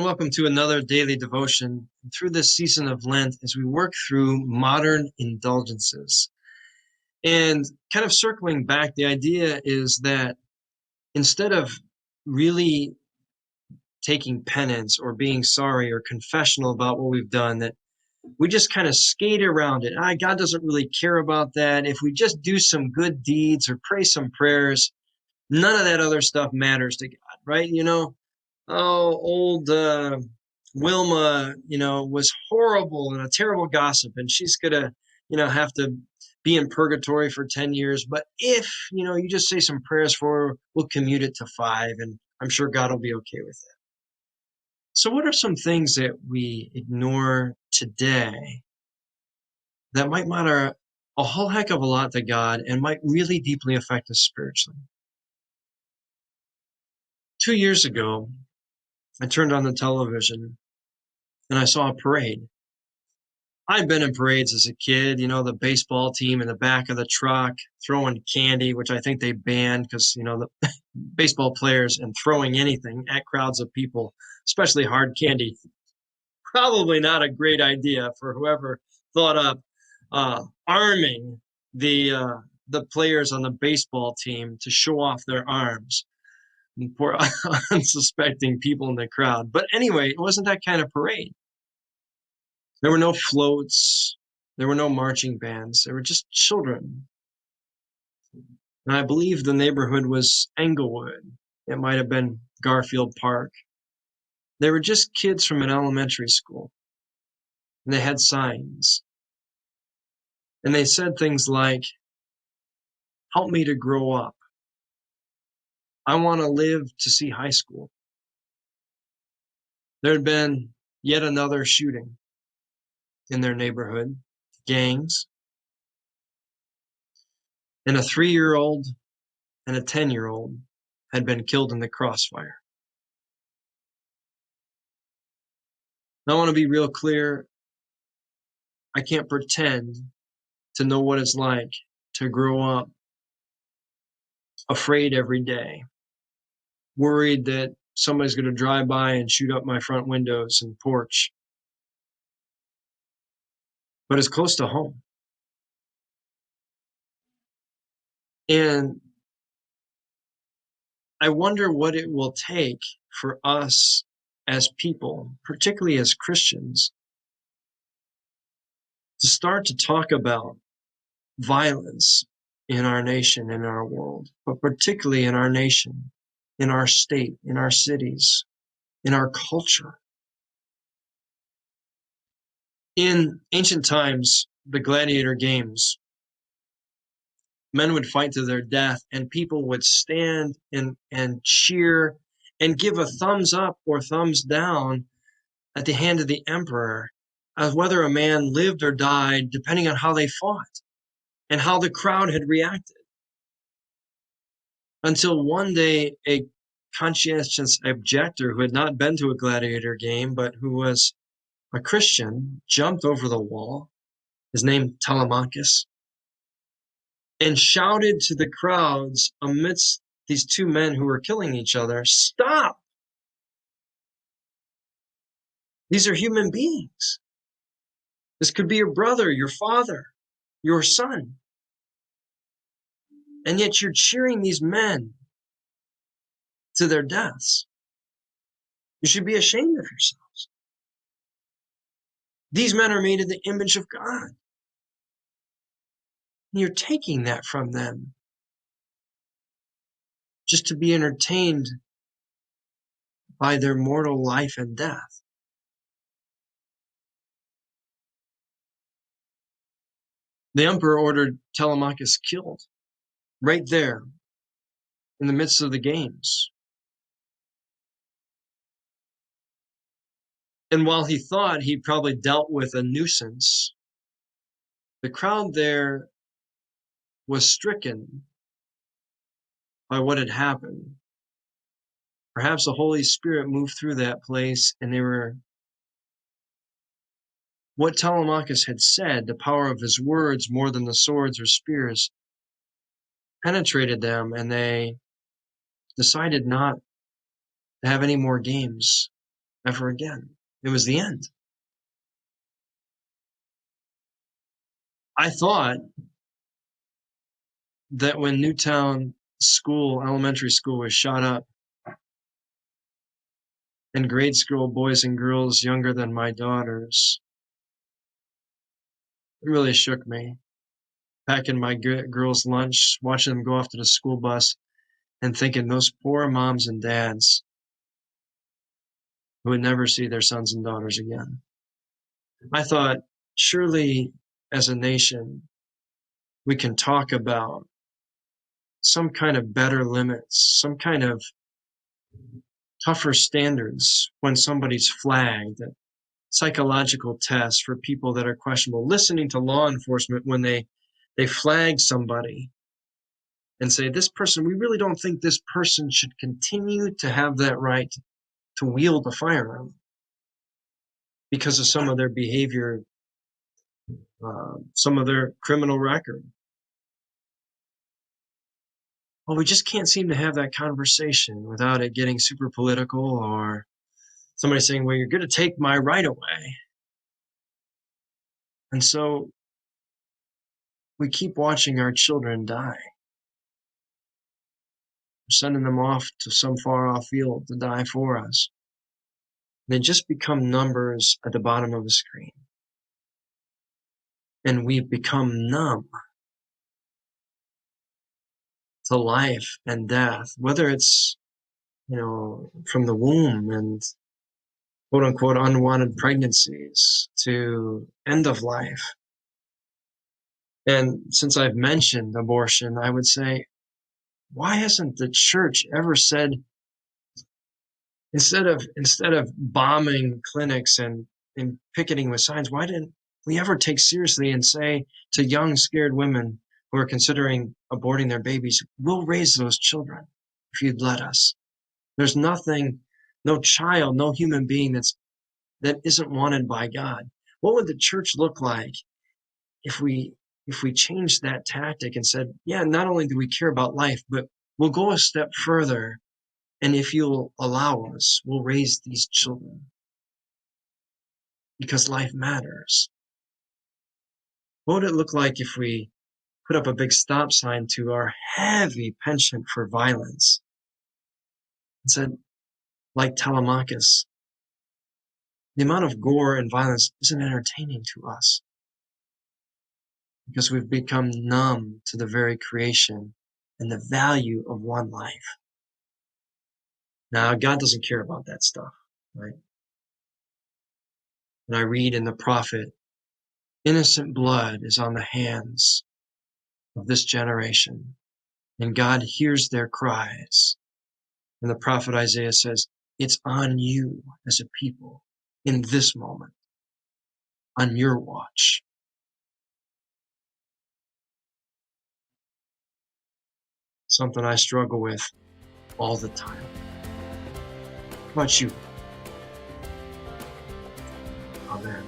welcome to another daily devotion through this season of Lent as we work through modern indulgences. And kind of circling back, the idea is that instead of really taking penance or being sorry or confessional about what we've done, that we just kind of skate around it. God doesn't really care about that. If we just do some good deeds or pray some prayers, none of that other stuff matters to God, right? Old Wilma, was horrible and a terrible gossip, and she's gonna, have to be in purgatory for 10 years. But if, you just say some prayers for her, we'll commute it to 5, and I'm sure God will be okay with it. So what are some things that we ignore today that might matter a whole heck of a lot to God and might really deeply affect us spiritually? 2 years ago, I turned on the television and I saw a parade. I've been in parades as a kid, the baseball team in the back of the truck throwing candy, which I think they banned because, the baseball players and throwing anything at crowds of people, especially hard candy, probably not a great idea for whoever thought up arming the players on the baseball team to show off their arms and poor unsuspecting people in the crowd. But anyway, it wasn't that kind of parade. There were no floats. There were no marching bands. There were just children. And I believe the neighborhood was Englewood. It might have been Garfield Park. They were just kids from an elementary school. And they had signs. And they said things like, "Help me to grow up. I want to live to see high school." There had been yet another shooting in their neighborhood, gangs, and a 3-year-old and a 10-year-old had been killed in the crossfire. Now, I want to be real clear. I can't pretend to know what it's like to grow up afraid every day, worried that somebody's going to drive by and shoot up my front windows and porch. But it's close to home. And I wonder what it will take for us as people, particularly as Christians, to start to talk about violence in our nation, in our world, but particularly in our nation, in our state, in our cities, in our culture. In ancient times, the gladiator games, men would fight to their death, and people would stand and cheer and give a thumbs up or thumbs down at the hand of the emperor as whether a man lived or died, depending on how they fought and how the crowd had reacted. Until one day, a conscientious objector who had not been to a gladiator game, but who was a Christian, jumped over the wall, his name Telemachus, and shouted to the crowds amidst these two men who were killing each other, "Stop! These are human beings. This could be your brother, your father, your son. And yet you're cheering these men to their deaths. You should be ashamed of yourselves. These men are made in the image of God. And you're taking that from them just to be entertained by their mortal life and death." The emperor ordered Telemachus killed right there in the midst of the games. And while he thought he'd probably dealt with a nuisance, the crowd there was stricken by what had happened. Perhaps the Holy Spirit moved through that place, and what Telemachus had said, the power of his words more than the swords or spears, penetrated them, and they decided not to have any more games ever again. It was the end. I thought that when Newtown elementary school was shot up, and grade school boys and girls younger than my daughters, it really shook me. Packing my girls' lunch, watching them go off to the school bus, and thinking those poor moms and dads who would never see their sons and daughters again. I thought, surely as a nation, we can talk about some kind of better limits, some kind of tougher standards when somebody's flagged, psychological tests for people that are questionable, listening to law enforcement when they flag somebody and say, this person, we really don't think this person should continue to have that right to wield a firearm because of some of their behavior, some of their criminal record. Well, we just can't seem to have that conversation without it getting super political or somebody saying, well, you're going to take my right away. And so we keep watching our children die. We're sending them off to some far off field to die for us. They just become numbers at the bottom of a screen. And we've become numb to life and death, whether it's, from the womb and quote unquote unwanted pregnancies to end of life. And since I've mentioned abortion, I would say, why hasn't the church ever said, instead of bombing clinics and picketing with signs, why didn't we ever take seriously and say to young, scared women who are considering aborting their babies, we'll raise those children if you'd let us. There's nothing, no child, no human being that isn't wanted by God. What would the church look like if we changed that tactic and said, yeah, not only do we care about life, but we'll go a step further, and if you'll allow us, we'll raise these children because life matters. What would it look like if we put up a big stop sign to our heavy penchant for violence and said, like Telemachus, the amount of gore and violence isn't entertaining to us because we've become numb to the very creation and the value of one life. Now, God doesn't care about that stuff, right? And I read in the prophet, innocent blood is on the hands of this generation, and God hears their cries. And the prophet Isaiah says, it's on you as a people in this moment, on your watch. Something I struggle with all the time. How about you? Amen.